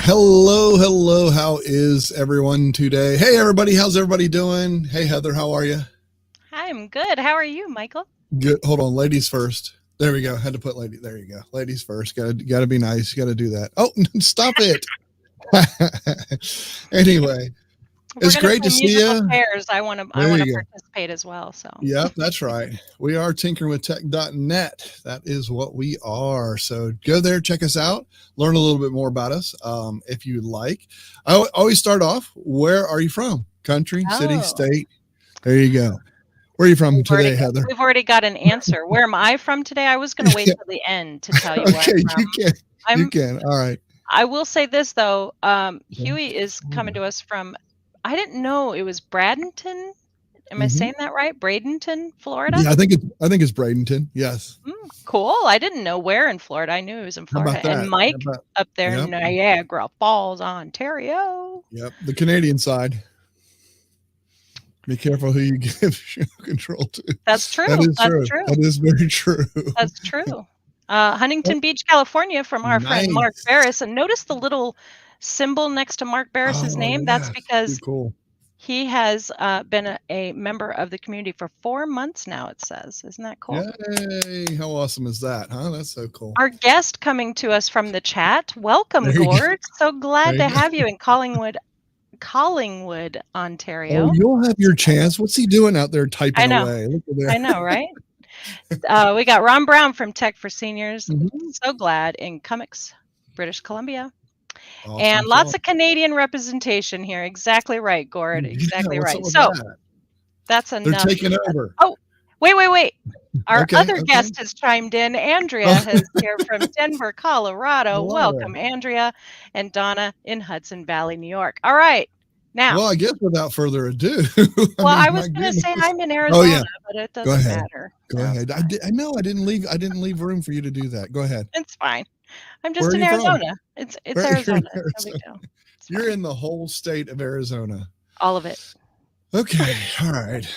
Hello, hello. How is everyone today? Hey, everybody. How's everybody doing? Hey, Heather, how are you? I'm good. How are you, Michael? Good. Hold on. Ladies first. There we go. Had to put lady. There you go. Ladies first. Gotta be nice. Got to do that. Oh, stop it. Anyway, it's great to see you. Chairs. I want to participate as well. So. Yep, that's right. We are 𝘁𝗶𝗶𝗀𝗀𝗏𝑡ech.net. That is what we are. So go there, check us out, learn a little bit more about us if you like. I always start off, where are you from? Country, city, state? There you go. Where are you from today, Heather? We've already got an answer. Where am I from today? I was going to wait till the end to tell you where I'm from. You can. All right. I will say this, though. Huey is coming to us from, I didn't know it was Bradenton. Am I saying that right? Bradenton, Florida? Yeah, I think it's Bradenton. Yes. Cool. I didn't know where in Florida. I knew it was in Florida. And Mike up there in Niagara Falls, Ontario. Yep. The Canadian side. Be careful who you give show control to. That's true. That is very true. That's true. Huntington Beach, California, from our friend Mark Barris. And notice the little symbol next to Mark Barris's name. That's because he has been a member of the community for 4 months now, it says. Isn't that cool? Yay. How awesome is that, huh? That's so cool. Our guest coming to us from the chat. Welcome, Gord. So glad to have you in Collingwood, Ontario. Oh, you'll have your chance. What's he doing out there typing away? Look at that. I know, right? We got Ron Brown from Tech for Seniors. So glad in 𝘁𝗵𝗶𝗶𝗀𝗏𝗃, British Columbia. Awesome. And lots of Canadian representation here. Exactly right, Gord. Exactly right. So that's enough. They're taking over. Oh, wait. Our other guest has chimed in. Andrea is here from Denver, Colorado. Welcome, Andrea, and Donna in Hudson Valley, New York. All right. Now, well, I guess without further ado. I was going to say I'm in Arizona, but it doesn't matter. Go ahead. I know I didn't leave room for you to do that. Go ahead. It's fine. I'm just in Arizona. It's Arizona. You're in the whole state of Arizona. All of it. Okay. All right.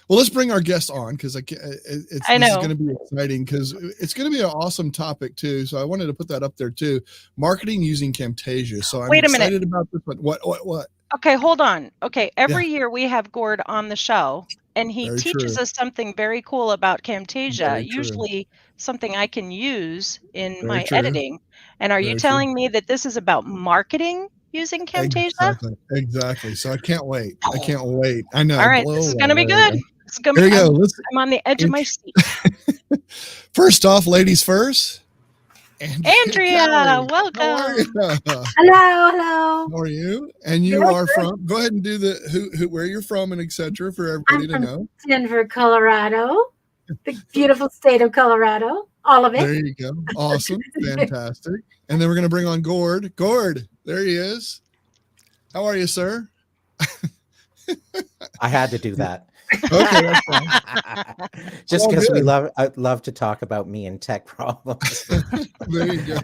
Well, let's bring our guest on because this is going to be exciting because it's going to be an awesome topic too. So I wanted to put that up there too. Marketing using Camtasia. So I'm excited about this. But what? Okay, hold on. Okay, every year we have Gord on the show, and he teaches us something very cool about Camtasia. Usually something I can use in my editing. And are you telling me that this is about marketing using Camtasia? Exactly. So I can't wait. I know. All right, this is going to be good. Here we go. I'm on the edge of my seat. First off, ladies first. Andrea, welcome. Hello. How are you? And you are from? Go ahead and do the where you're from and etc. for everybody to know. Denver, Colorado, the beautiful state of Colorado. All of it. There you go. Awesome, fantastic. And then we're going to bring on Gord. Gord, there he is. How are you, sir? I had to do that. Okay, that's fine. Just because I love to talk about me and tech problems. There you go.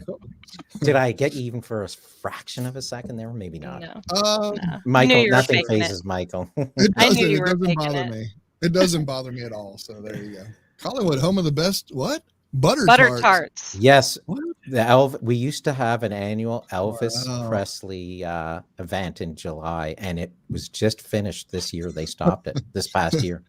Did I get you even for a fraction of a second there? Maybe not. No. Michael, nothing phases Michael. It doesn't bother me. It doesn't bother me at all. So there you go. Collingwood, home of the best butter tarts. Yes. We used to have an annual Elvis Presley event in July, and it was just finished this year. They stopped it this past year.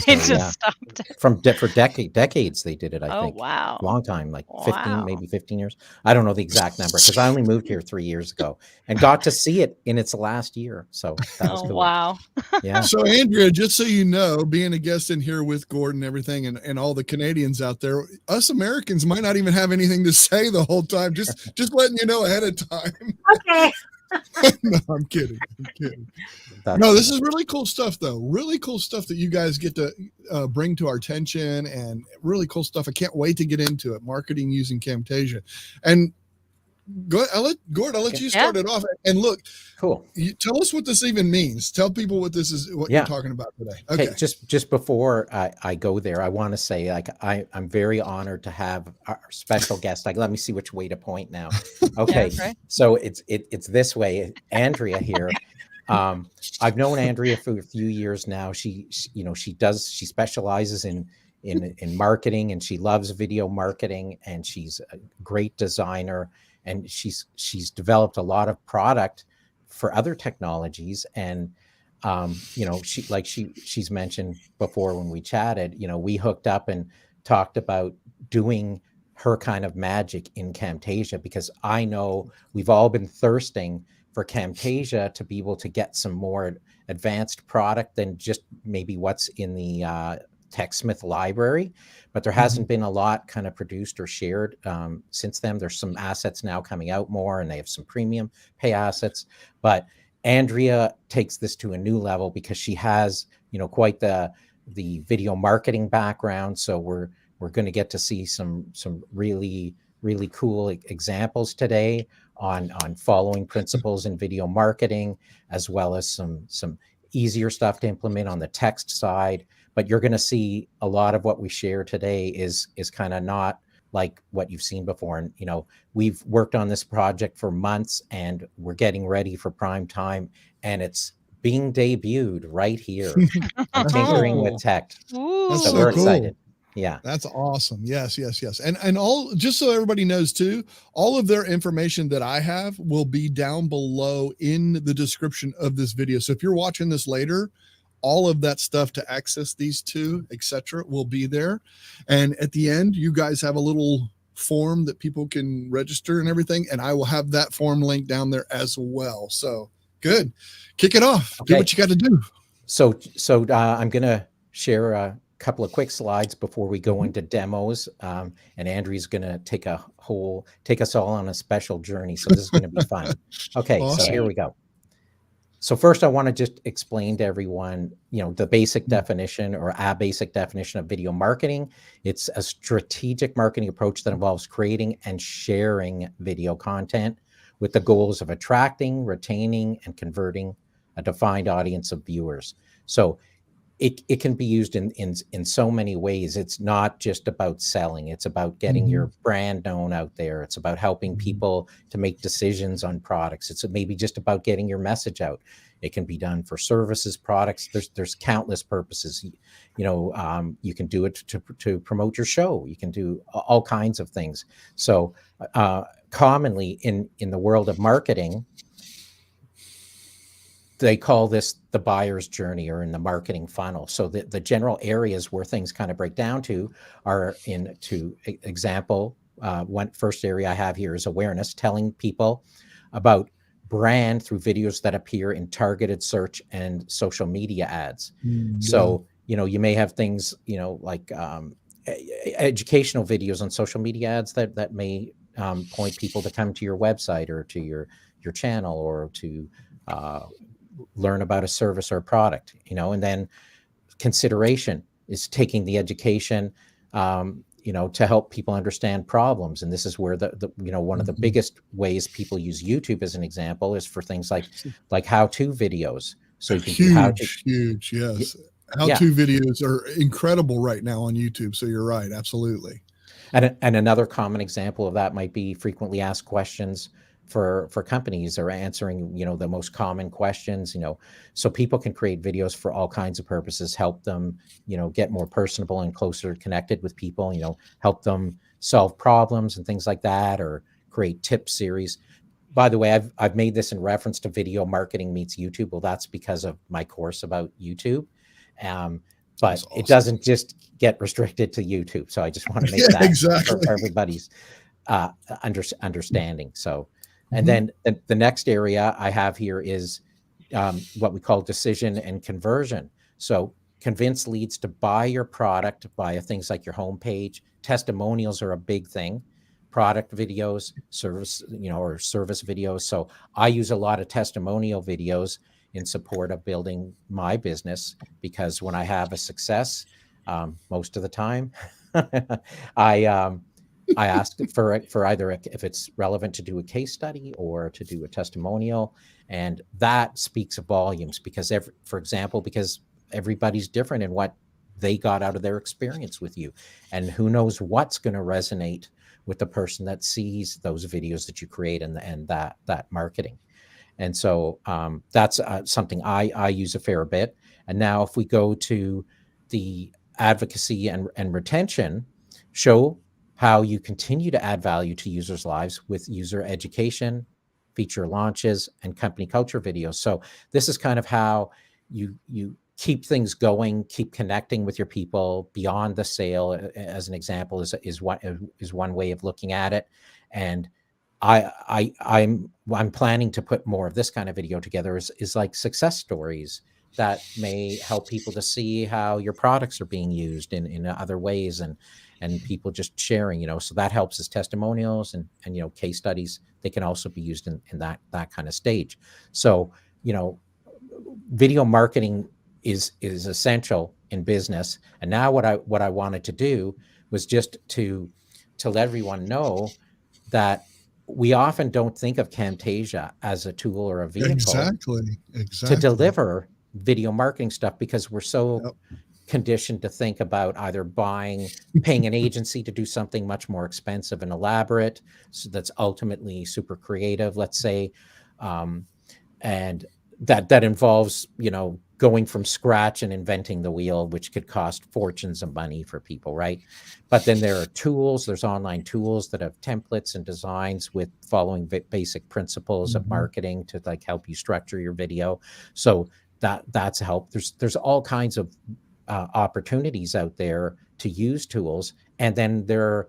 They stopped it. For decades they did it, I think. Oh, wow. Long time, like 15 years. I don't know the exact number because I only moved here 3 years ago and got to see it in its last year. So that was cool. Wow. Yeah. So Andrea, just so you know, being a guest in here with Gord and everything and all the Canadians out there, us Americans might not even have anything to say the whole time. Just letting you know ahead of time. Okay. No, I'm kidding. No, this is really cool stuff, though. Really cool stuff that you guys get to bring to our attention, and really cool stuff. I can't wait to get into it. Marketing using Camtasia, and Gord, I'll let you start it off. And look, cool. Tell us what this even means. Tell people what this is. What you're talking about today. Okay. Hey, just before I go there, I want to say, I'm very honored to have our special guest. Let me see which way to point now. Okay, so it's this way. Andrea here. I've known Andrea for a few years now. She specializes in marketing, and she loves video marketing, and she's a great designer. and she's developed a lot of product for other technologies. And you know, she's mentioned before when we chatted, you know, we hooked up and talked about doing her kind of magic in Camtasia, because I know we've all been thirsting for Camtasia to be able to get some more advanced product than just maybe what's in the 𝘁𝗁𝗏 library, but there hasn't been a lot kind of produced or shared since then. There's some assets now coming out more, and they have some premium pay assets, but Andrea takes this to a new level because she has, you know, quite the video marketing background. So we're going to get to see some really cool examples today on following principles in video marketing, as well as some easier stuff to implement on the text side. But you're going to see a lot of what we share today is kind of not like what you've seen before. And, you know, we've worked on this project for months, and we're getting ready for prime time, and it's being debuted right here on Tinkering with Tech. That's so so we're cool. excited. Yeah, that's awesome. Yes. And all, just so everybody knows too, all of their information that I have will be down below in the description of this video. So if you're watching this later, all of that stuff to access these two, etc., will be there. And at the end, you guys have a little form that people can register and everything, and I will have that form link down there as well. So good, kick it off. Okay. Do what you got to do. So I'm gonna share a couple of quick slides before we go into demos, and Andrea's gonna take us all on a special journey. So this is gonna be fun. Okay, awesome. So here we go. So first, I want to just explain to everyone, you know, the basic definition, or a basic definition, of video marketing. It's a strategic marketing approach that involves creating and sharing video content with the goals of attracting, retaining, and converting a defined audience of viewers. So it can be used in so many ways. It's not just about selling. It's about getting your brand known out there. It's about helping people to make decisions on products. It's maybe just about getting your message out. It can be done for services, products. There's countless purposes. You know, you can do it to promote your show. You can do all kinds of things. So commonly in the world of marketing, they call this the buyer's journey, or in the marketing funnel. So the general areas where things kind of break down to are example, one first area I have here is awareness, telling people about brand through videos that appear in targeted search and social media ads. So, you know, you may have things, you know, like educational videos on social media ads that may point people to come to your website or to your channel, or to learn about a service or a product, you know. And then consideration is taking the education, you know, to help people understand problems. And this is where the you know, one of the biggest ways people use YouTube as an example is for things like how-to videos. So you can huge, yes. How-to videos are incredible right now on YouTube. So you're right, absolutely. And another common example of that might be frequently asked questions for companies, or answering, you know, the most common questions, you know. So people can create videos for all kinds of purposes, help them, you know, get more personable and closer connected with people, you know, help them solve problems and things like that, or create tip series. By the way, I've made this in reference to Video Marketing Meets YouTube. Well, that's because of my course about YouTube. But awesome. It doesn't just get restricted to YouTube. So I just want to make that for everybody's understanding. So, and then the next area I have here is what we call decision and conversion. So convince leads to buy your product via things like your homepage. Testimonials are a big thing. Product videos, service, you know, or service videos. So I use a lot of testimonial videos in support of building my business, because when I have a success, most of the time, I ask for either if it's relevant to do a case study or to do a testimonial, and that speaks volumes, because for example, because everybody's different in what they got out of their experience with you, and who knows what's going to resonate with the person that sees those videos that you create and that marketing. And so that's something I use a fair bit. And now if we go to the advocacy and retention, show how you continue to add value to users' lives with user education, feature launches, and company culture videos. So this is kind of how you keep things going, keep connecting with your people beyond the sale. As an example, is one way of looking at it. And I'm planning to put more of this kind of video together, is like success stories that may help people to see how your products are being used in other ways, and people just sharing, so that helps as testimonials and case studies. They can also be used in that kind of stage. So, video marketing is essential in business. And now what I wanted to do was just to let everyone know that we often don't think of Camtasia as a tool or a vehicle exactly to deliver video marketing stuff, because we're so conditioned to think about either paying an agency to do something much more expensive and elaborate, so that's ultimately super creative, let's say, and that involves going from scratch and inventing the wheel, which could cost fortunes of money for people, right? But then there are tools, there's online tools that have templates and designs with following basic principles of marketing to like help you structure your video. So that's help. There's all kinds of opportunities out there to use tools. And then there,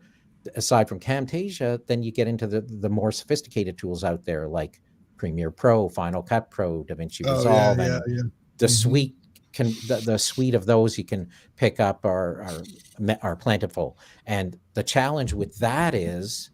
aside from Camtasia, then you get into the more sophisticated tools out there like Premiere Pro, Final Cut Pro, DaVinci Resolve, and the suite the suite of those you can pick up are plentiful. And the challenge with that is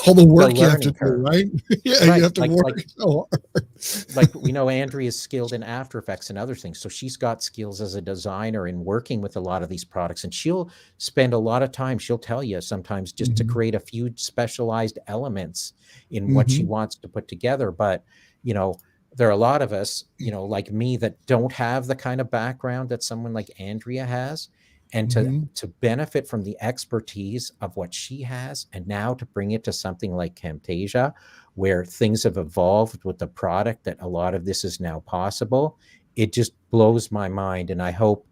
all the work you have to do, right? Yeah, you have to work so hard. Like we know Andrea is skilled in After Effects and other things, so she's got skills as a designer in working with a lot of these products, and she'll spend a lot of time, she'll tell you sometimes, just to create a few specialized elements in what she wants to put together. But there are a lot of us, like me, that don't have the kind of background that someone like Andrea has. And to benefit from the expertise of what she has, and now to bring it to something like Camtasia, where things have evolved with the product, that a lot of this is now possible, it just blows my mind. And I hope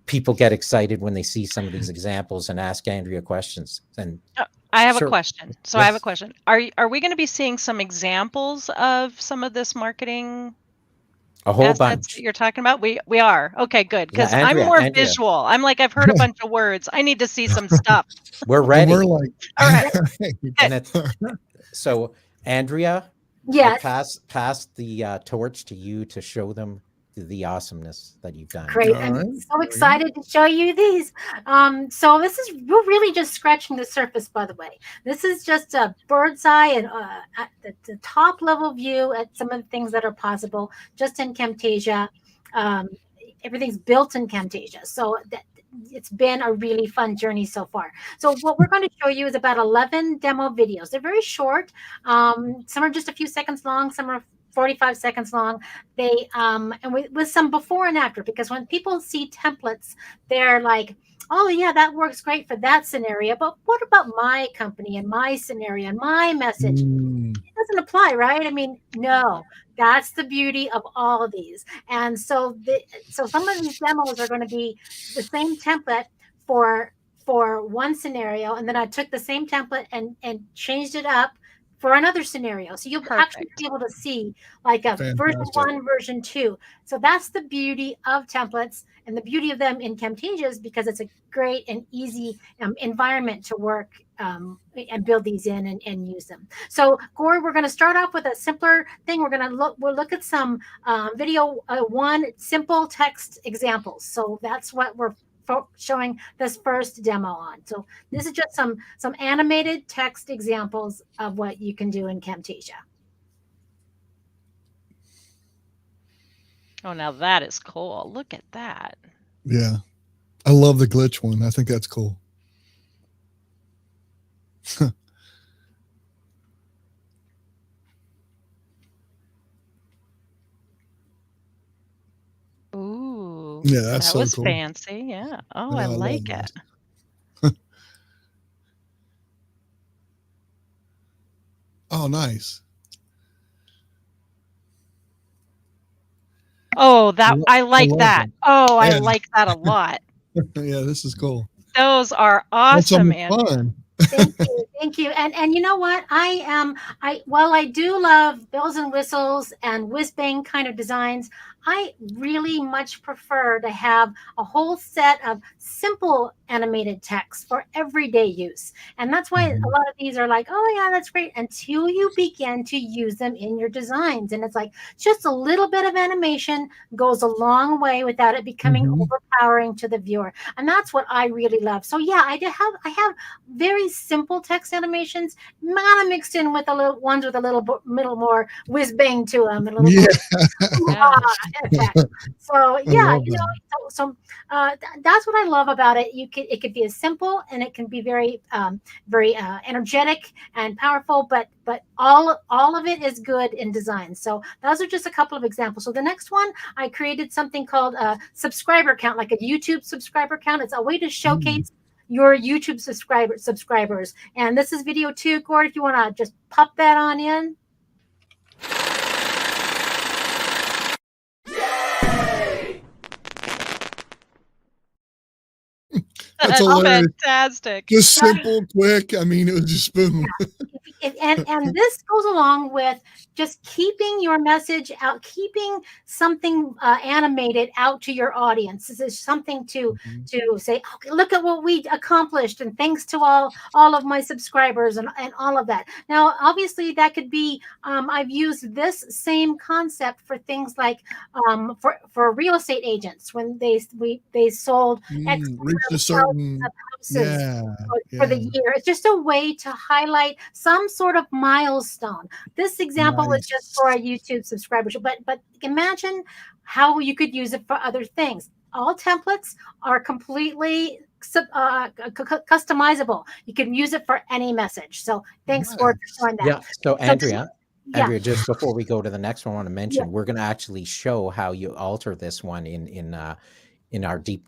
people get excited when they see some of these examples and ask Andrea questions. And I have a question. So I have a question. Are we going to be seeing some examples of some of this marketing? A whole bunch that you're talking about? We are. Okay, good. Because I'm more visual. I'm like, I've heard a bunch of words. I need to see some stuff. We're ready. We're like, all right. And so Andrea, yes, pass the torch to you to show them the awesomeness that you've done. Great. I'm so excited to show you these. So we're really just scratching the surface, by the way. This is just a bird's eye and at the top level view at some of the things that are possible just in Camtasia. Everything's built in Camtasia. So it's been a really fun journey so far. So what we're going to show you is about 11 demo videos. They're very short. Some are just a few seconds long. Some are 45 seconds long. They and with some before and after, because when people see templates, they're like, oh yeah, that works great for that scenario, but what about my company and my scenario and my message? It doesn't apply, right? I mean, no, that's the beauty of all of these. And so some of these demos are going to be the same template for one scenario, and then I took the same template and changed it up for another scenario. So you'll actually be able to see like a version 1, version 2. So that's the beauty of templates, and the beauty of them in Camtasia is because it's a great and easy environment to work and build these in and use them. So Gord, we're going to start off with a simpler thing. We'll look at some video 1 simple text examples. So that's what we're showing this first demo on. So this is just some animated text examples of what you can do in Camtasia. Oh, now that is cool. Look at that. Yeah. I love the glitch one. I think that's cool. Ooh. Yeah, that's so was cool. Fancy. Yeah. Oh, I like it. Oh, nice. Oh, I like that. Oh, I like that a lot. Yeah, this is cool. Those are awesome, That's fun. Thank you, thank you. And you know what? While I do love bells and whistles and whiz-bang kind of designs, I really much prefer to have a whole set of simple animated text for everyday use. And that's why a lot of these are like, oh yeah, that's great, until you begin to use them in your designs. And it's like just a little bit of animation goes a long way without it becoming overpowering to the viewer. And that's what I really love. So yeah, I have very simple text animations, kind of mixed in with a little ones with a little more whiz bang to them, and a little effect. So yeah, that's what I love about it. It could be as simple, and it can be very energetic and powerful, but all of it is good in design. So those are just a couple of examples. So the next one, I created something called a subscriber count, like a YouTube subscriber count. It's a way to showcase your YouTube subscribers. And this is video 2, Gord, if you want to just pop that on in. That's hilarious. Fantastic. Just simple, quick. I mean, it was just boom. And this goes along with just keeping your message out, keeping something animated out to your audience. This is something to say, okay, look at what we accomplished, and thanks to all of my subscribers and all of that. Now, obviously, that could be, I've used this same concept for things like for real estate agents when they sold X reached a certain houses for the year. It's just a way to highlight some sort of milestone. This example was just for a YouTube subscribers, but imagine how you could use it for other things. All templates are completely customizable. You can use it for any message. So thanks for showing that. Yeah. So Andrea, just before we go to the next one, I want to mention we're going to actually show how you alter this one in our deep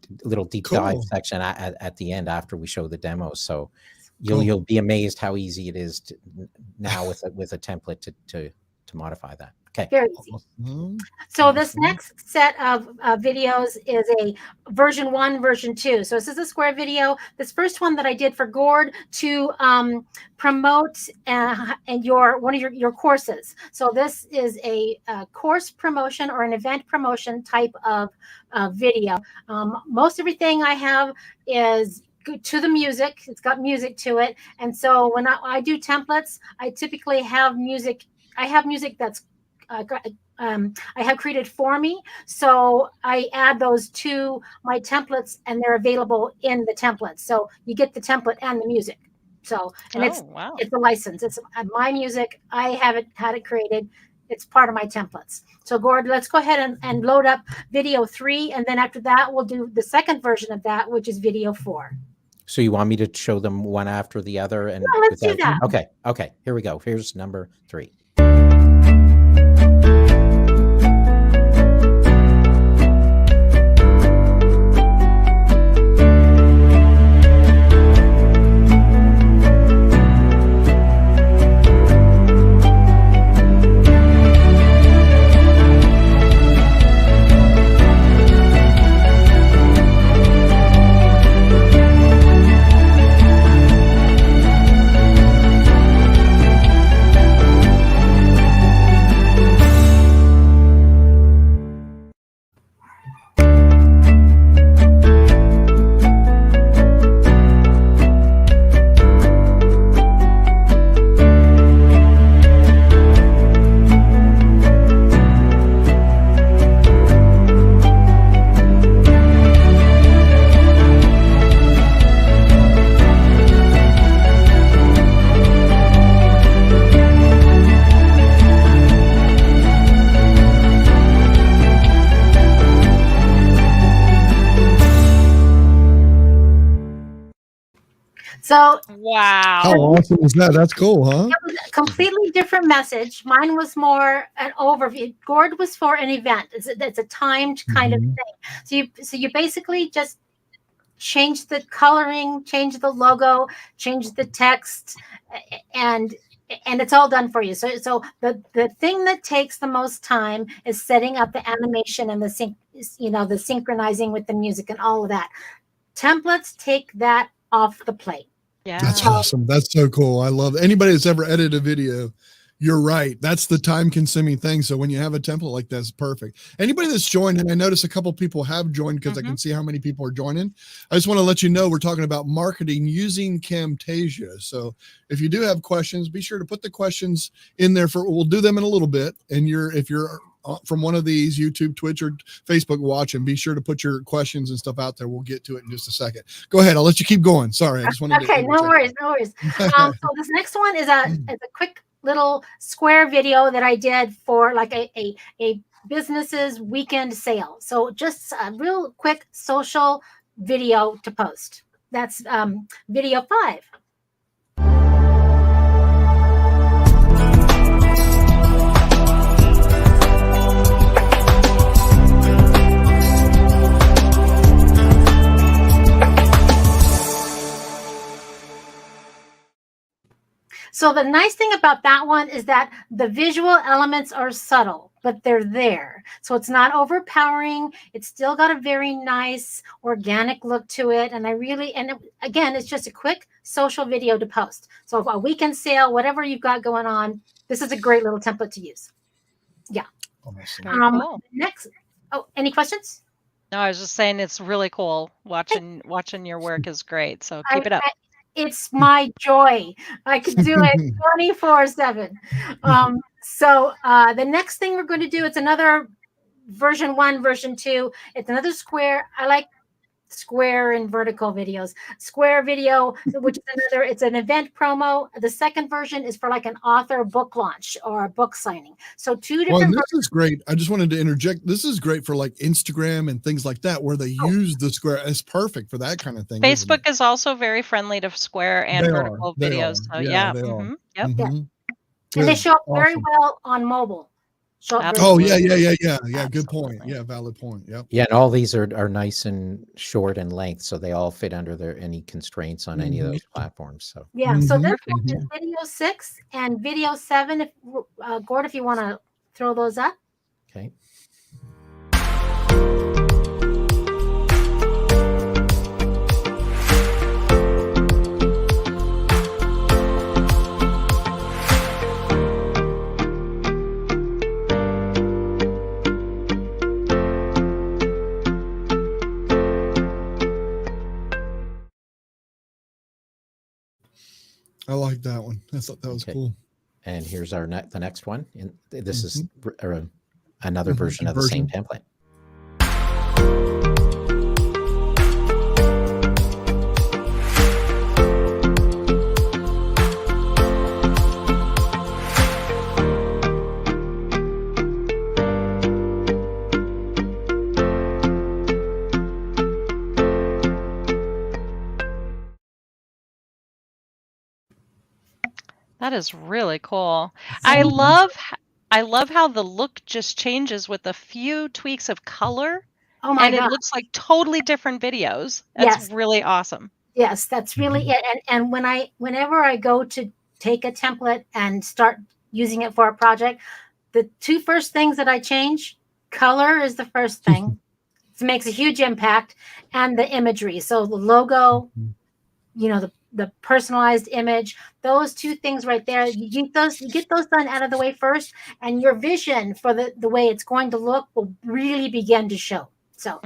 dive section at the end after we show the demo. So you'll be amazed how easy it is now with a template to modify that. Okay. Very easy. So this next set of videos is a version 1, version 2. So this is a square video. This first one that I did for Gord to promote and one of your courses. So this is a course promotion or an event promotion type of video. Most everything I have is to the music. It's got music to it. And so when I do templates, I typically have music. I have music that's I have created for me. So I add those to my templates, and they're available in the templates. So you get the template and the music. So, and it's a license. It's my music. I had it created. It's part of my templates. So Gord, let's go ahead and load up video 3. And then after that, we'll do the second version of that, which is video 4. So you want me to show them one after the other? And let's do that. Okay. Here we go. Here's number 3. So wow, how awesome is that? That's cool, huh? It was a completely different message. Mine was more an overview. Gord was for an event. It's a timed kind of thing. So you basically just change the coloring, change the logo, change the text, and it's all done for you. So the thing that takes the most time is setting up the animation and the synchronizing with the music and all of that. templates take that off the plate. Yeah. That's awesome. That's so cool. I love it. Anybody that's ever edited a video, you're right. That's the time consuming thing. So when you have a template like that, it's perfect. Anybody that's joined, and I notice a couple people have joined because I can see how many people are joining. I just want to let you know we're talking about marketing using Camtasia. So if you do have questions, be sure to put the questions in there we'll do them in a little bit. And if you're from one of these YouTube, Twitch, or Facebook watching, be sure to put your questions and stuff out there. We'll get to it in just a second. Go ahead. I'll let you keep going. Sorry. I just wanted to. Okay. No worries. So this next one is a quick little square video that I did for like a business's weekend sale. So just a real quick social video to post. That's video 5. So the nice thing about that one is that the visual elements are subtle, but they're there. So it's not overpowering. It's still got a very nice organic look to it. And again, it's just a quick social video to post. So a weekend sale, whatever you've got going on, this is a great little template to use. Yeah. Cool. Next. Oh, any questions? No, I was just saying it's really cool. Watching your work is great. So keep it up. It's my joy. I could do it 24/7. So the next thing we're going to do, it's another version 1, version 2. It's another square. I like square and vertical videos. Square video, which is it's an event promo. The second version is for like an author book launch or a book signing. So 2 different. Well, this is great. I just wanted to interject. This is great for like Instagram and things like that, where they use the square. It's perfect for that kind of thing. Facebook is also very friendly to square and vertical videos. So yeah. They are. Yep. And they show up very well on mobile. Oh yeah. Good point. Yeah, valid point. Yep. Yeah, and all these are nice and short in length, so they all fit under any constraints on any of those platforms. So yeah. So this one is video 6 and video 7. If Gord, if you want to throw those up. Okay. I like that one. I thought that was cool. And here's the next one. And this is another version of the same template. That is really cool. I love how the look just changes with a few tweaks of color. Oh my God. It looks like totally different videos. That's really awesome. Yes, that's really it. And whenever I go to take a template and start using it for a project, the 2 first things that I change, color is the first thing. It makes a huge impact, and the imagery. So the logo, the personalized image, those 2 things right there, you get those done out of the way first, and your vision for the way it's going to look will really begin to show. So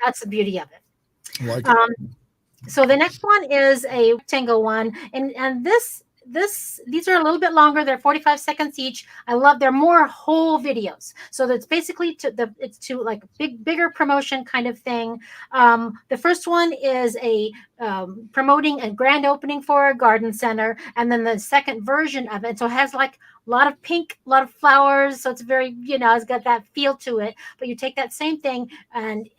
that's the beauty of it. Like it. So the next one is a rectangle one, and these are a little bit longer. They're 45 seconds each. I love they're more whole videos. So that's basically it's to like bigger promotion kind of thing. The first one is promoting a grand opening for a garden center, and then the second version of it. So it has like a lot of pink, a lot of flowers. So it's very, it's got that feel to it. But you take that same thing and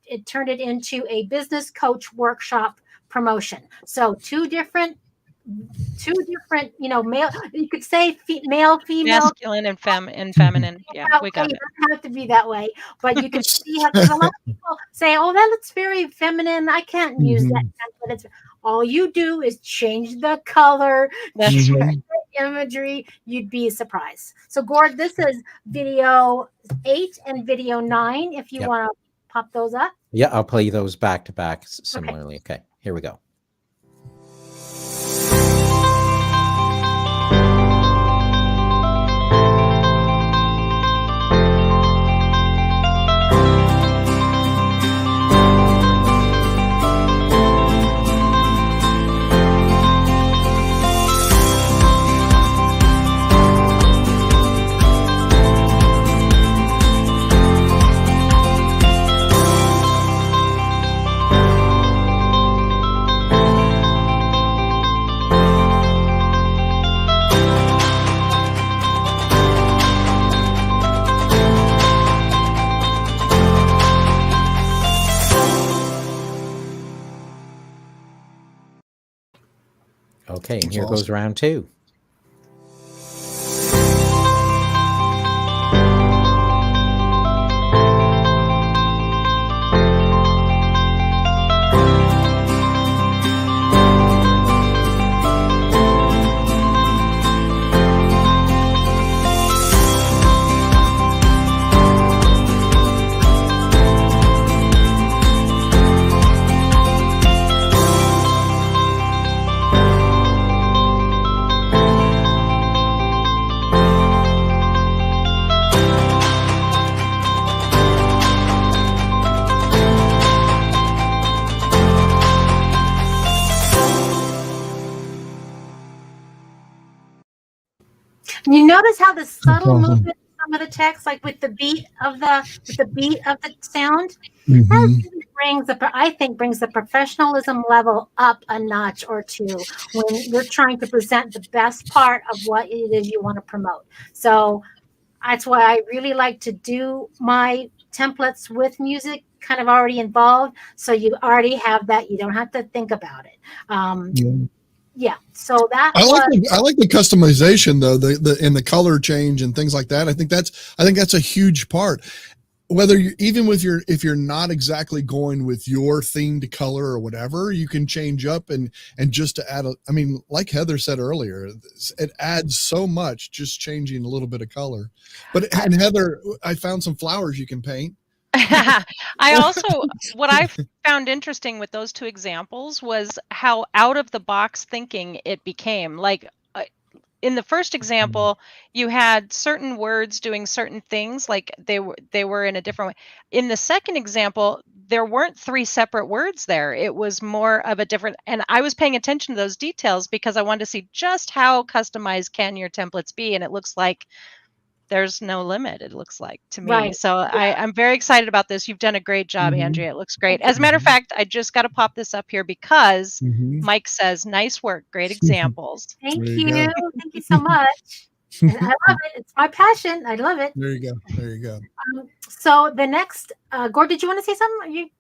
it turned it into a business coach workshop promotion. So two different, male, you could say male, female, masculine and feminine. Yeah, we got it. It doesn't have to be that way, but you can see how a lot of people say, "Oh, that looks very feminine. I can't use that." But all you do is change the color, change the imagery. You'd be surprised. So, Gord, this is video 8 and video 9. If you want to pop those up? Yeah, I'll play those back to back similarly. Okay, here we go. Okay, and here goes round two. You notice how the subtle movement of some of the text, like with the beat of the sound, that really brings the professionalism level up a notch or two when you're trying to present the best part of what it is you want to promote. So that's why I really like to do my templates with music kind of already involved, so you already have that. You don't have to think about it. Yeah, so that I like the customization though, the color change and things like that. I think that's a huge part. Whether you if you're not exactly going with your themed color or whatever, you can change up and just to add like Heather said earlier, it adds so much just changing a little bit of color. And Heather, I found some flowers you can paint. What I found interesting with those two examples was how out of the box thinking it became. Like in the first example, you had certain words doing certain things, like they were in a different way. In the second example, there weren't three separate words there. It was more of a different, and I was paying attention to those details because I wanted to see just how customized can your templates be. And it looks like there's no limit, it looks like to me. Right. So yeah. I'm very excited about this. You've done a great job, Andrea. It looks great. As a matter of fact, I just got to pop this up here because Mike says, nice work, great examples. Thank you. Thank you so much. And I love it. It's my passion. I love it. There you go. So the next, Gord, did you want to say something?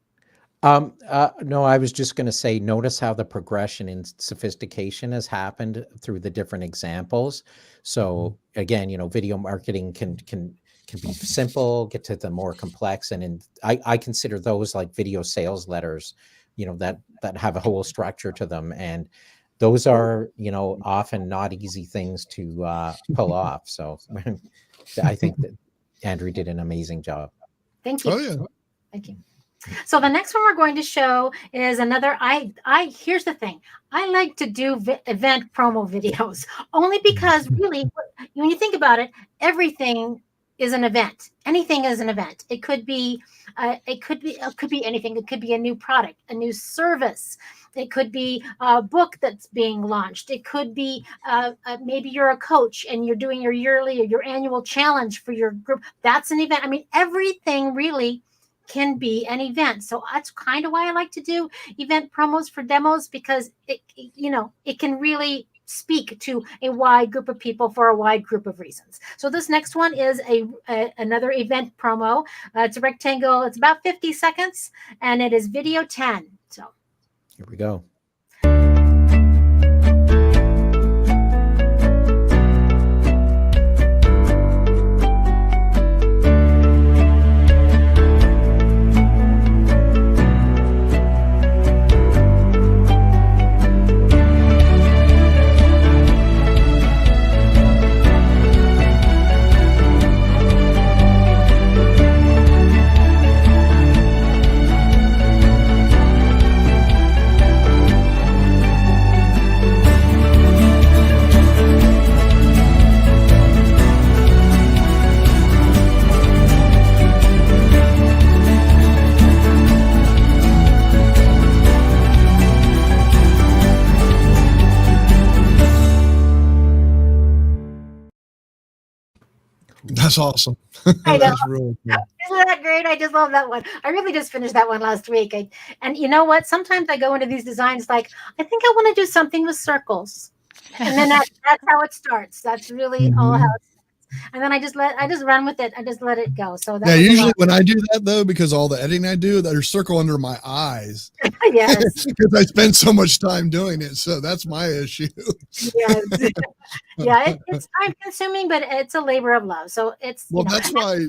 No, I was just going to say, notice how the progression in sophistication has happened through the different examples. So again, video marketing can be simple, get to the more complex. And I consider those like video sales letters, that have a whole structure to them. And those are, often not easy things to pull off. So I think that Andrea did an amazing job. Thank you. Oh, yeah. Thank you. So the next one we're going to show is another, here's the thing. I like to do event promo videos only because really, when you think about it, everything is an event. Anything is an event. It could be anything. It could be a new product, a new service. It could be a book that's being launched. It could be maybe you're a coach and you're doing your yearly or your annual challenge for your group. That's an event. Everything really can be an event. So that's kind of why I like to do event promos for demos, because it can really speak to a wide group of people for a wide group of reasons. So this next one is another event promo. It's a rectangle. It's about 50 seconds and it is video 10. So here we go. That's awesome. I know. That's really cool. Isn't that great? I just love that one. I really just finished that one last week. And you know what? Sometimes I go into these designs like, I think I want to do something with circles. And then that's how it starts. That's really all how it starts. And then I just run with it. I just let it go. So that usually when I do that though, because all the editing I do, there's circle under my eyes. Yes. Because I spend so much time doing it. So that's my issue. Yes. Yeah, it's time consuming, but it's a labor of love. So it's that's why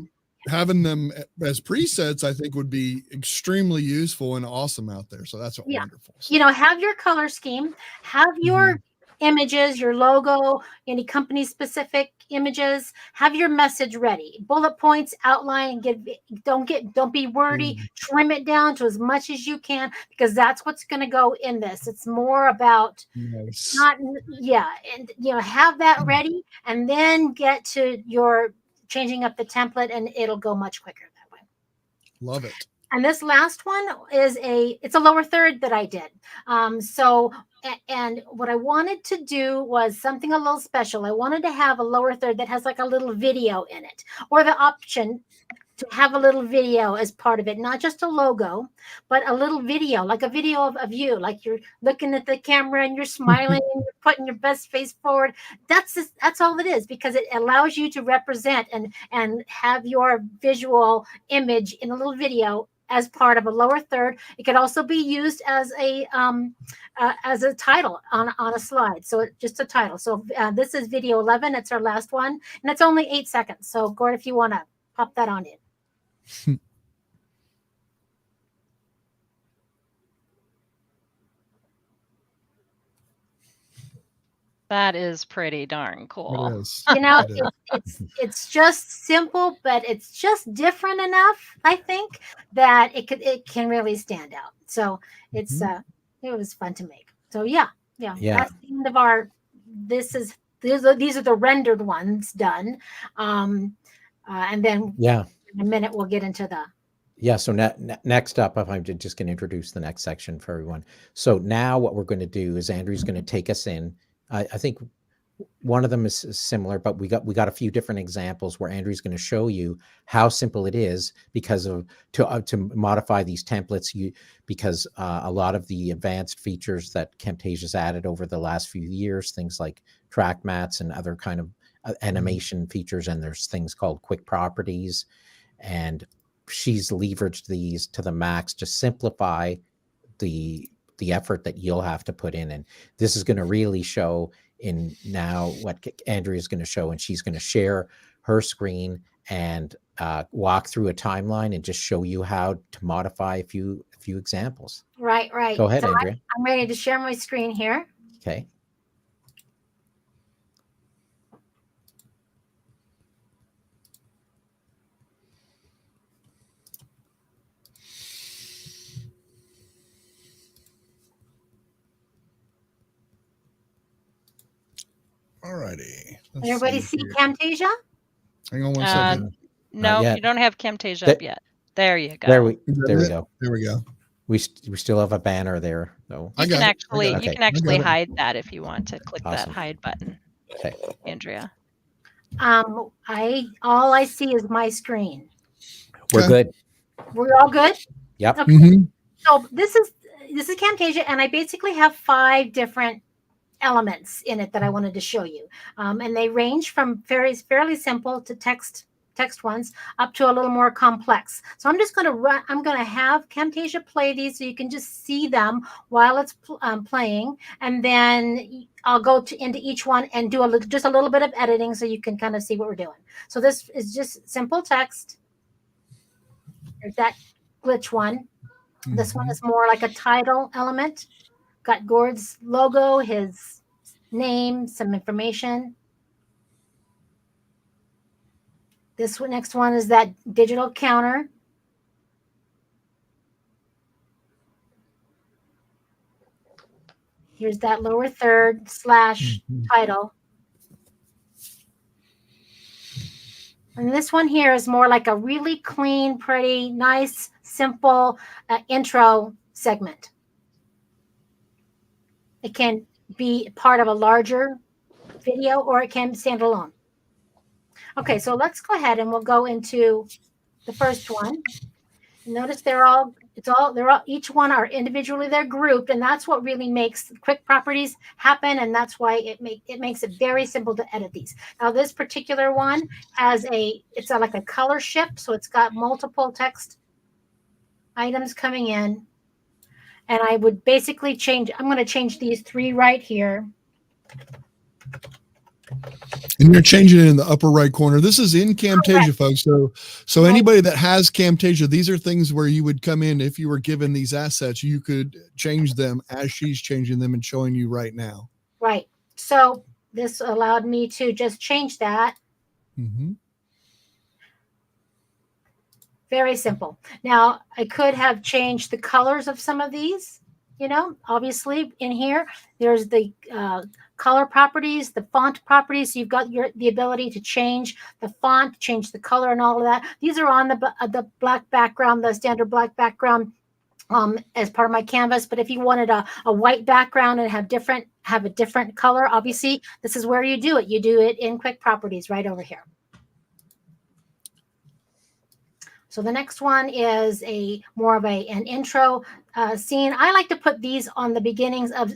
having them as presets, I think, would be extremely useful and awesome out there. So that's wonderful. So, have your color scheme, have your images, your logo, any company specific images, have your message ready, bullet points, outline, don't be wordy, trim it down to as much as you can, because that's what's going to go in this. It's more about have that ready, and then get to your changing up the template, and it'll go much quicker that way. Love it. And this last one is it's a lower third that I did. And what I wanted to do was something a little special. I wanted to have a lower third that has like a little video in it, or the option to have a little video as part of it, not just a logo, but a little video, like a video of you, like you're looking at the camera and you're smiling and you're putting your best face forward. That's all it is, because it allows you to represent and have your visual image in a little video as part of a lower third. It could also be used as a title on a slide. So just a title. So this is video 11. It's our last one, and it's only 8 seconds. So Gord, if you want to pop that on in. That is pretty darn cool. It is. It's just simple, but it's just different enough, I think, that it can really stand out. So it's it was fun to make. So yeah. That's the end of our. These are the rendered ones done, and then in a minute we'll get into the. Yeah, so next up, if I'm just going to introduce the next section for everyone. So now what we're going to do is Andrew's going to take us in. I think one of them is similar, but we got a few different examples where Andrew's going to show you how simple it is to modify these templates. Because a lot of the advanced features that Camtasia's added over the last few years, things like track mats and other kind of animation features, and there's things called quick properties, and she's leveraged these to the max to simplify the effort that you'll have to put in. And this is going to really show in now what Andrea is going to show, and she's going to share her screen and walk through a timeline and just show you how to modify a few examples. Right. Go ahead, so Andrea. I'm ready to share my screen here. Okay. All righty. Everybody see Camtasia? Hang on one second. No, you don't have Camtasia up yet. There you go. There we go. There we go. We still have a banner there, though. You can actually hide that if you want to click that hide button. Okay, Andrea. All I see is my screen. We're good. We're all good? Yep. Okay. So this is Camtasia, and I basically have 5 different elements in it that I wanted to show you, and they range from fairly simple to text ones up to a little more complex. So I'm just going to have Camtasia play these so you can just see them while it's playing, and then I'll go into each one and do just a little bit of editing so you can kind of see what we're doing. So this is just simple text. There's that glitch one. This one is more like a title element. Got Gord's logo, his name, some information. This next one is that digital counter. Here's that lower third / title. And this one here is more like a really clean, pretty, nice, simple intro segment. It can be part of a larger video, or it can stand alone. Okay, so let's go ahead and we'll go into the first one. Notice each one are individually, they're grouped, and that's what really makes quick properties happen, and that's why it makes it very simple to edit these. Now this particular one has it's like a color shift, so it's got multiple text items coming in, and I would basically I'm going to change these 3 right here. And you're changing it in the upper right corner. This is in Camtasia, folks. So anybody that has Camtasia, these are things where you would come in. If you were given these assets, you could change them as she's changing them and showing you right now. Right. So this allowed me to just change that. Mm-hmm. Very simple. Now, I could have changed the colors of some of these. Obviously in here, there's the color properties, the font properties. So you've got the ability to change the font, change the color, and all of that. These are on the black background, the standard black background as part of my canvas. But if you wanted a white background and have a different color, obviously this is where you do it. You do it in Quick Properties right over here. So the next one is more of an intro scene. I like to put these on the beginnings of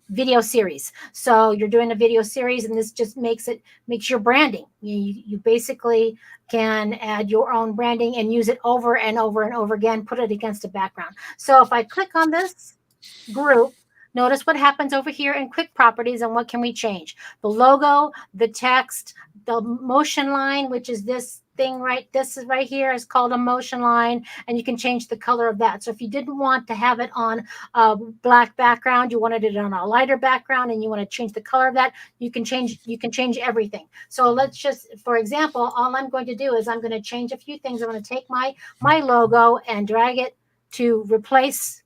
video series. So you're doing a video series, and this just makes your branding. You basically can add your own branding and use it over and over and over again, put it against a background. So if I click on this group, notice what happens over here in Quick Properties and what can we change? The logo, the text, the motion line, which is this thing this is right here is called a motion line, and you can change the color of that. So if you didn't want to have it on a black background, you wanted it on a lighter background, and you want to change the color of that, you can change everything. So let's just, for example, all I'm going to do is I'm going to change a few things. I'm going to take my logo and drag it to replace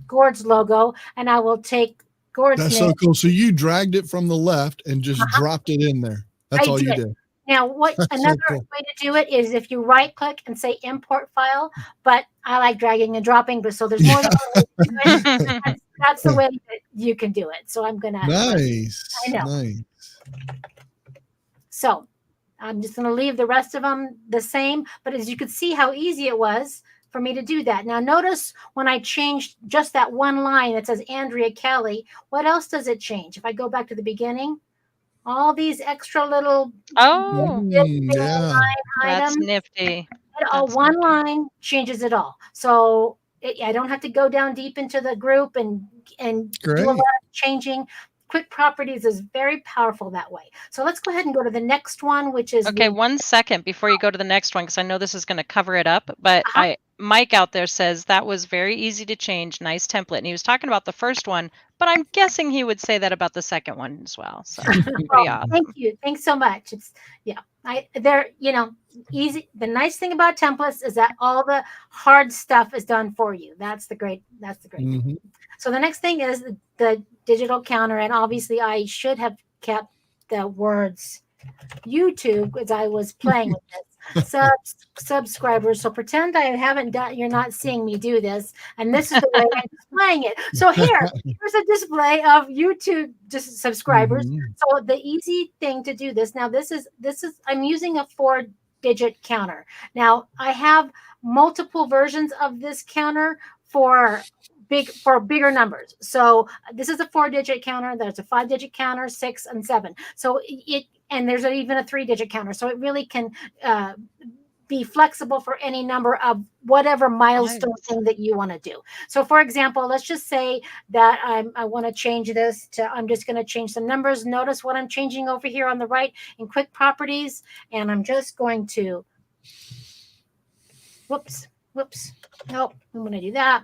Gord's logo, and I will take Gord's name. That's so cool. So you dragged it from the left and just dropped it in there. That's all you did. Now, another way to do it is if you right click and say import file, but I like dragging and dropping, so there's more than one way to do it. That's the way that you can do it. So I'm gonna nice. I know. Nice. So I'm just gonna leave the rest of them the same, but as you can see how easy it was for me to do that. Now notice when I changed just that one line that says Andrea Kalli, what else does it change? If I go back to the beginning, all these extra little yeah, items. That's nifty. One line changes it all. So I don't have to go down deep into the group and do a lot of changing. Quick Properties is very powerful that way. So let's go ahead and go to the next one, which is... Okay, 1 second before you go to the next one, because I know this is going to cover it up, but Mike out there says that was very easy to change. Nice template. And he was talking about the first one, but I'm guessing he would say that about the second one as well. So pretty awesome. Thank you. Thanks so much. It's they're easy. The nice thing about templates is that all the hard stuff is done for you. That's the great thing. So the next thing is the digital counter, and obviously I should have kept the words YouTube as I was playing with this. Subscribers. So pretend I haven't done. You're not seeing me do this, and this is the way I'm displaying it. So here's a display of YouTube subscribers. So the easy thing to do this. Now this is I'm using a 4-digit counter. Now I have multiple versions of this counter for bigger numbers. So this is a 4-digit counter. There's a 5-digit counter, 6 and 7. So and there's even a 3-digit counter. So it really can be flexible for any number of whatever milestone thing that you want to do. So for example, let's just say that I want to change this to, I'm just going to change some numbers. Notice what I'm changing over here on the right in Quick Properties. And I'm just going to, whoops. Nope, I'm going to do that.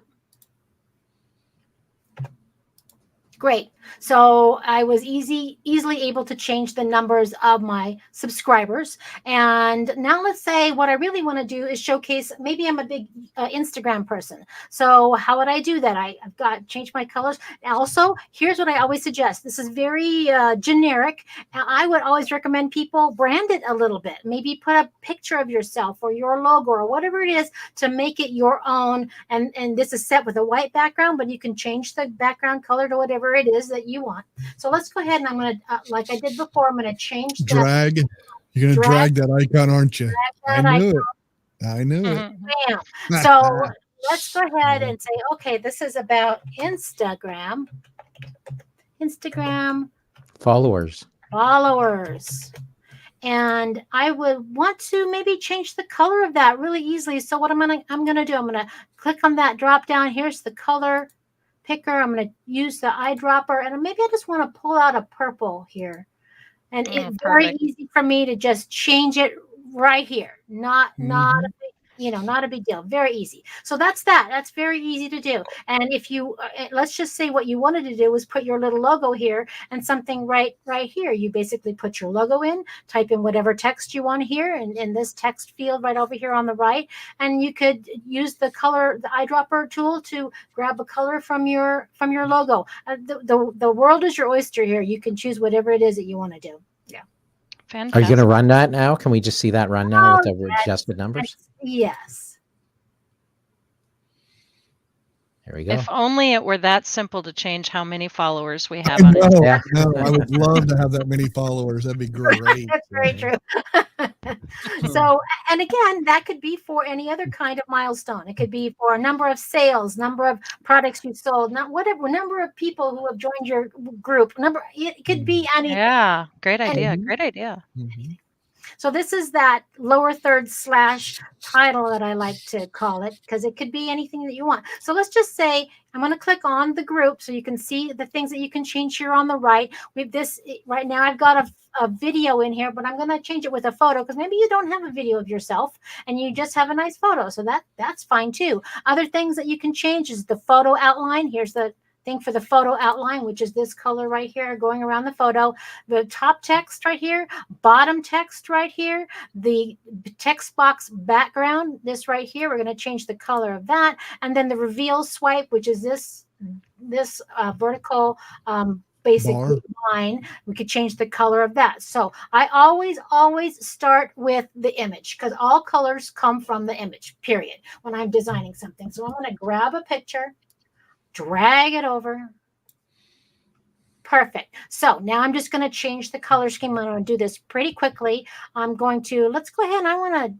Great. So I was easily able to change the numbers of my subscribers. And now let's say what I really want to do is showcase, maybe I'm a big Instagram person. So how would I do that? I've got change my colors. Also, here's what I always suggest. This is very generic. I would always recommend people brand it a little bit. Maybe put a picture of yourself or your logo or whatever it is to make it your own. And this is set with a white background, but you can change the background color to whatever it is that you want. So let's go ahead and I'm going to, like I did before, I'm going to change drag. You're going to drag that icon, aren't you? I knew it. I knew it. Bam. So let's go ahead and say, okay, this is about Instagram. Followers. And I would want to maybe change the color of that really easily. So what I'm gonna do, I'm gonna click on that drop down. Here's the color picker. I'm gonna use the eyedropper, and maybe I just want to pull out a purple here. And it's very easy for me to just change it right here. Not a big deal. Very easy. So that's that. That's very easy to do. And if you, let's just say what you wanted to do was put your little logo here and something right here. You basically put your logo in, type in whatever text you want here in this text field right over here on the right. And you could use the eyedropper tool to grab a color from your logo. The world is your oyster here. You can choose whatever it is that you want to do. Yeah. Fantastic. Are you going to run that now? Can we just see that run now with the adjusted numbers? Yes. There we go. If only it were that simple to change how many followers we have on it. Yeah. No, I would love to have that many followers. That'd be great. That's very true. So, and again, that could be for any other kind of milestone. It could be for a number of sales, number of products you sold, number of people who have joined your group. It could be anything. Yeah, great idea. Great idea. So this is that lower third / title that I like to call it, because it could be anything that you want. So let's just say I'm going to click on the group so you can see the things that you can change here on the right. Right now I've got a video in here, but I'm going to change it with a photo because maybe you don't have a video of yourself and you just have a nice photo. So that's fine too. Other things that you can change is the photo outline. Here's the thing for the photo outline, which is this color right here going around the photo. The top text right here, bottom text right here, the text box background, this right here, we're going to change the color of that. And then the reveal swipe, which is this vertical basically line, we could change the color of that. So I always start with the image because all colors come from the image, period, when I'm designing something. So I'm going to grab a picture, drag it over. Perfect. So now I'm just going to change the color scheme. I'm going to do this pretty quickly. Let's go ahead and I want to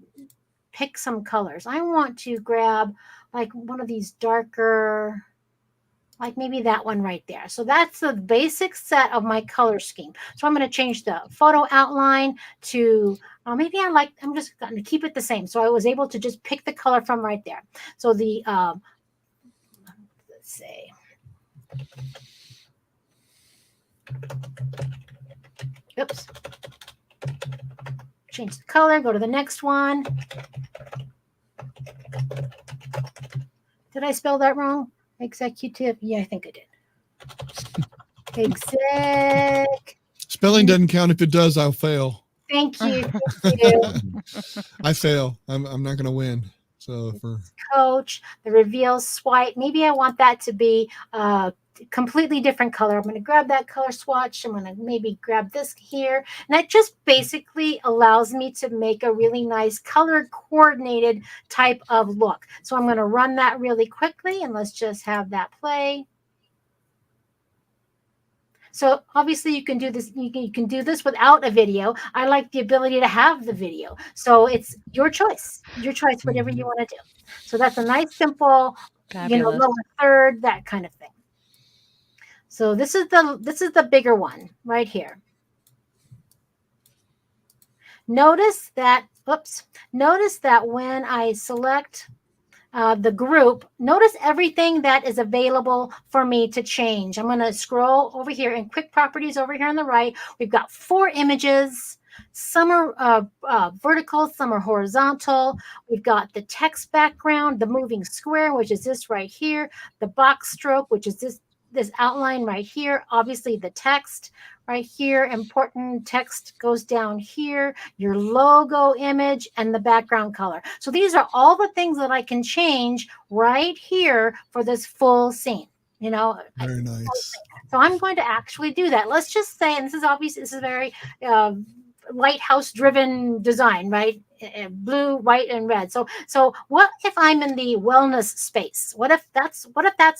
pick some colors. I want to grab like one of these darker, like maybe that one right there. So that's the basic set of my color scheme. So I'm going to change the photo outline to, I'm just going to keep it the same. So I was able to just pick the color from right there. So the, say oops, change the color, go to the next one. Did I spell that wrong? Executive? Yeah, I think I did. Exec. Spelling doesn't count. If it does, I'll fail. Thank you. Thank you. I fail. I'm not going to win. So for coach, the reveal swipe, maybe I want that to be a completely different color. I'm going to grab that color swatch. I'm going to maybe grab this here. And that just basically allows me to make a really nice color coordinated type of look. So I'm going to run that really quickly and let's just have that play. So obviously you can do this. You can do this without a video. I like the ability to have the video. So it's your choice. Your choice, whatever you want to do. So that's a nice, simple, fabulous. Lower third, that kind of thing. So this is the bigger one right here. Notice that. Oops. Notice that when I select the group, notice everything that is available for me to change. I'm going to scroll over here in quick properties over here on the right. We've got 4 images. Some are vertical, some are horizontal. We've got the text background, the moving square, which is this right here, the box stroke, which is this outline right here, obviously the text right here, important text goes down here, your logo image, and the background color. So these are all the things that I can change right here for this full scene. Very nice. So I'm going to actually do that. Let's just say, and this is very lighthouse driven design, right? blue, white, and red. So what if I'm in the wellness space? What if that's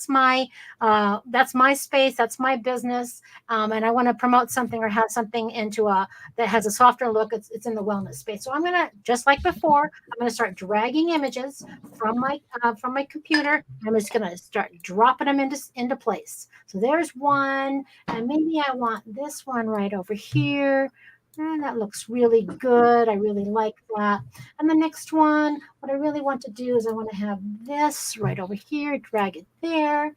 my space, that's my business, and I want to promote something or have something into that has a softer look. It's in the wellness space. So I'm gonna, just like before, I'm gonna start dragging images from my computer. I'm just gonna start dropping them into place. So there's one, and maybe I want this one right over here. And that looks really good. I really like that. And the next one, what I really want to do is I want to have this right over here, drag it there.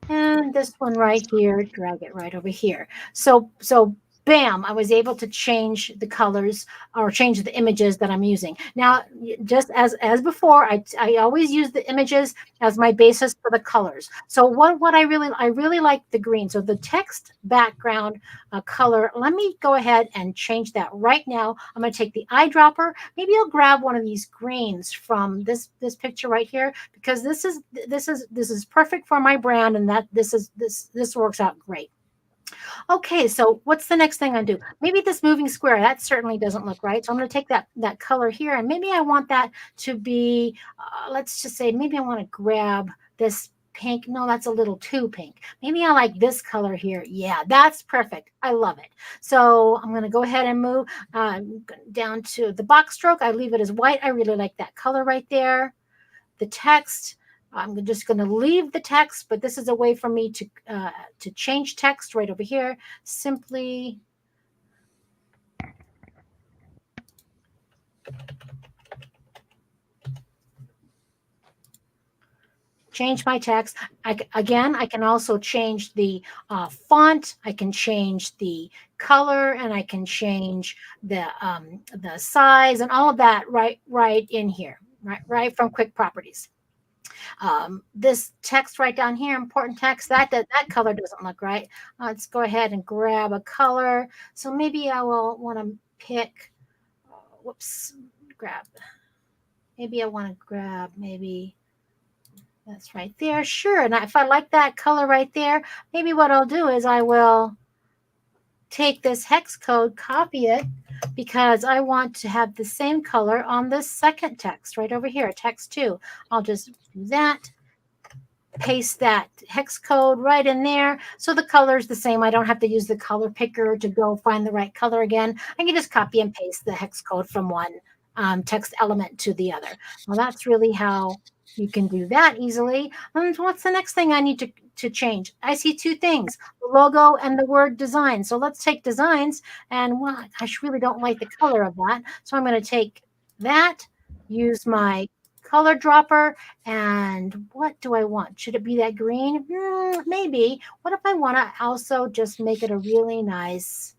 And this one right here, drag it right over here. So bam, I was able to change the colors or change the images that I'm using. Now, just as before, I always use the images as my basis for the colors. So what I really like the green. So the text background color, let me go ahead and change that right now. I'm going to take the eyedropper. Maybe I'll grab one of these greens from this picture right here, because this is perfect for my brand, and that this works out great. Okay, so what's the next thing I do? Maybe this moving square, that certainly doesn't look right. So I'm going to take that color here, and maybe I want that to be, let's just say, maybe I want to grab this pink. No, that's a little too pink. Maybe I like this color here. Yeah, that's perfect. I love it. So I'm going to go ahead and move down to the box stroke. I leave it as white. I really like that color right there. The text, I'm just going to leave the text, but this is a way for me to change text right over here. Simply change my text. I can also change the font. I can change the color, and I can change the size and all of that right in here, right from Quick Properties. This text right down here, important text, that color doesn't look right. Let's go ahead and grab a color. So maybe I will want to pick, maybe I want to grab, maybe that's right there. Sure. And if I like that color right there, maybe what I'll do is I will take this hex code, copy it, because I want to have the same color on this second text right over here, text 2. I'll just do that, paste that hex code right in there. So the color is the same. I don't have to use the color picker to go find the right color again. I can just copy and paste the hex code from one text element to the other. Well, that's really how you can do that easily. And what's the next thing I need to change? I see two things, the logo and the word design. So let's take designs, and well, I really don't like the color of that. So I'm going to take that, use my color dropper, and what do I want? Should it be that green? Maybe. What if I want to also just make it a really nice,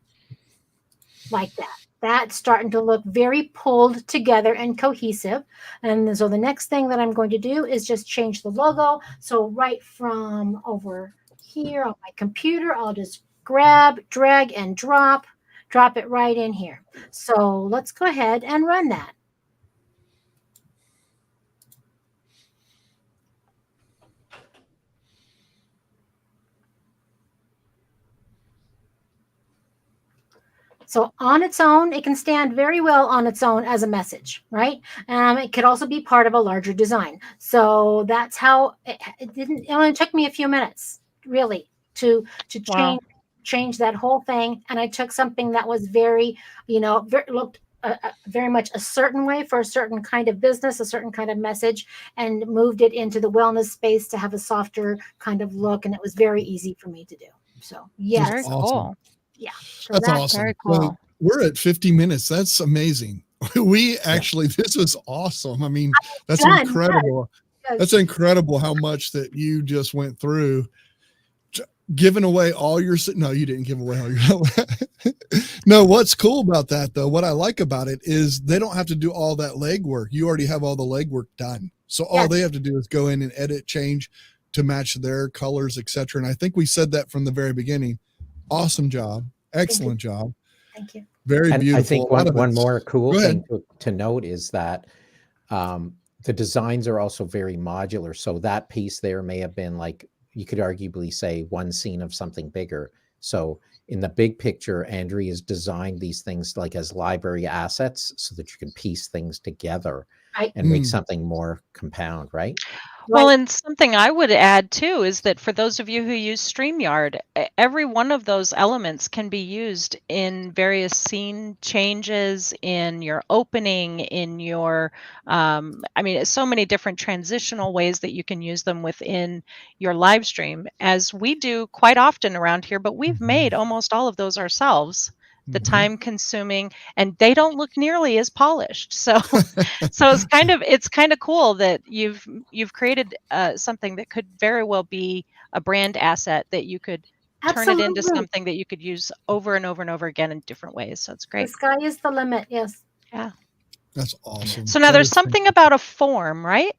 like that? That's starting to look very pulled together and cohesive. And so the next thing that I'm going to do is just change the logo. So right from over here on my computer, I'll just grab, drag, and drop it right in here. So let's go ahead and run that. So on its own, it can stand very well on its own as a message, right? It could also be part of a larger design. So that's how it only took me a few minutes, really, to change that whole thing. And I took something that was very, looked very much a certain way for a certain kind of business, a certain kind of message, and moved it into the wellness space to have a softer kind of look. And it was very easy for me to do. So, yes. Very cool. Yeah. So that's awesome. Very cool. Well, we're at 50 minutes. That's amazing. We actually, this was awesome. I mean, that's incredible. Yes. That's incredible how much that you just went through, giving away all your, no, you didn't give away all your, no, what's cool about that though, what I like about it is they don't have to do all that legwork. You already have all the legwork done. So all they have to do is go in and edit, change to match their colors, etc. And I think we said that from the very beginning. Awesome job. Excellent job. Thank you. Very beautiful. I think one more cool thing to note is that the designs are also very modular. So that piece there may have been like, you could arguably say one scene of something bigger. So in the big picture, Andrea has designed these things like as library assets so that you can piece things together and make something more compound, right? Well, and something I would add too is that for those of you who use StreamYard, every one of those elements can be used in various scene changes, in your opening, in your, I mean, so many different transitional ways that you can use them within your live stream, as we do quite often around here, but we've made almost all of those ourselves. The time consuming, and they don't look nearly as polished. So it's kind of cool that you've created something that could very well be a brand asset that you could turn it into something that you could use over and over and over again in different ways. So it's great. The sky is the limit. Yes. Yeah. That's awesome. So now there's something about a form, right?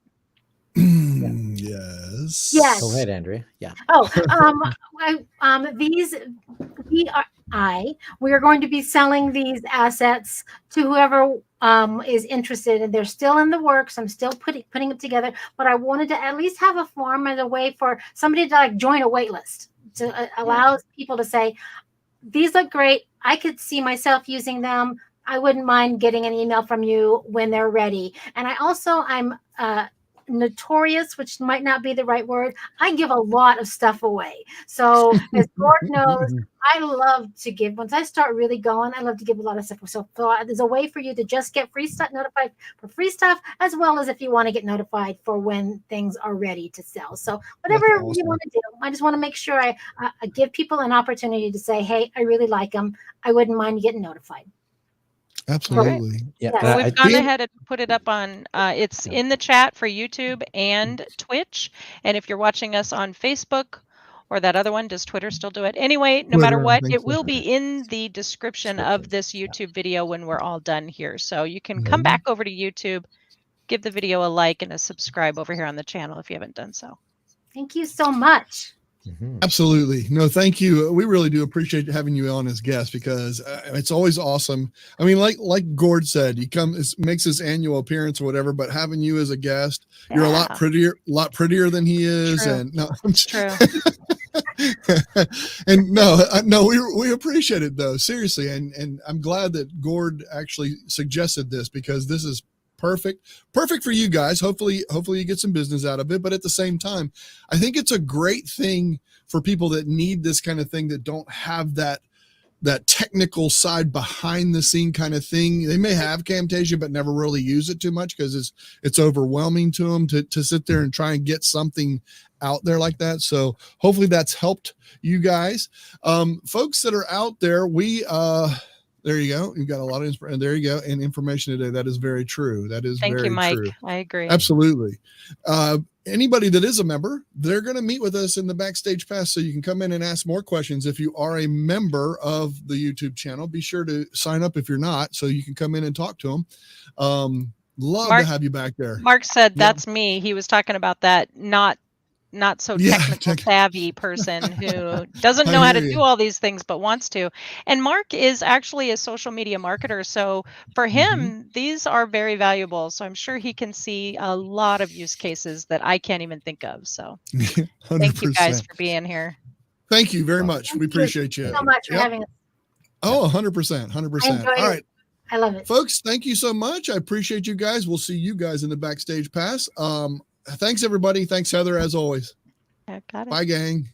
Yes. Yes. Go ahead, Andrea. Yeah. Oh, we are going to be selling these assets to whoever is interested, and they're still in the works. I'm still putting it together, but I wanted to at least have a form as a way for somebody to like join a wait list to allow people to say, these look great. I could see myself using them. I wouldn't mind getting an email from you when they're ready. And I'm notorious, which might not be the right word. I give a lot of stuff away. So as Gord knows, I love to give. Once I start really going, I love to give a lot of stuff. So there's a way for you to just get free stuff, notified for free stuff, as well as if you want to get notified for when things are ready to sell. So whatever you want to do, I just want to make sure I give people an opportunity to say, hey, I really like them. I wouldn't mind getting notified. Absolutely. Yeah. Well, we've gone ahead and put it up on, it's in the chat for YouTube and Twitch. And if you're watching us on Facebook or that other one, does Twitter still do it? Anyway, no matter what, it will be in the description of this YouTube video when we're all done here. So you can come back over to YouTube, give the video a like and a subscribe over here on the channel if you haven't done so. Thank you so much. Absolutely. No, thank you. We really do appreciate having you on as guest, because it's always awesome. I mean, like Gord said, he makes his annual appearance or whatever, but having you as a guest, you're a lot prettier than he is. True. And no, True. and no, we appreciate it though. Seriously. And I'm glad that Gord actually suggested this, because this is perfect for you guys. Hopefully you get some business out of it. But at the same time, I think it's a great thing for people that need this kind of thing, that don't have that technical side behind the scene kind of thing. They may have Camtasia, but never really use it too much because it's overwhelming to them to sit there and try and get something out there like that. So hopefully that's helped you guys. Folks that are out there, there you go. You've got a lot of inspiration. There you go. And information today. That is very true. That is Thank you, Mike. true. I agree. Absolutely. Anybody that is a member, they're going to meet with us in the backstage pass, so you can come in and ask more questions. If you are a member of the YouTube channel, be sure to sign up if you're not, so you can come in and talk to them. Love to have you back there. Mark said, that's me. He was talking about that not so technical savvy person who doesn't know how to do all these things but wants to. And Mark is actually a social media marketer, so for him these are very valuable. So I'm sure he can see a lot of use cases that I can't even think of. So thank you guys for being here. Thank you very much. We appreciate you. Thank you so much for having us. Oh, 100%. All right. I love it. Folks, thank you so much. I appreciate you guys. We'll see you guys in the backstage pass. Thanks, everybody. Thanks, Heather, as always. I got it. Bye, gang.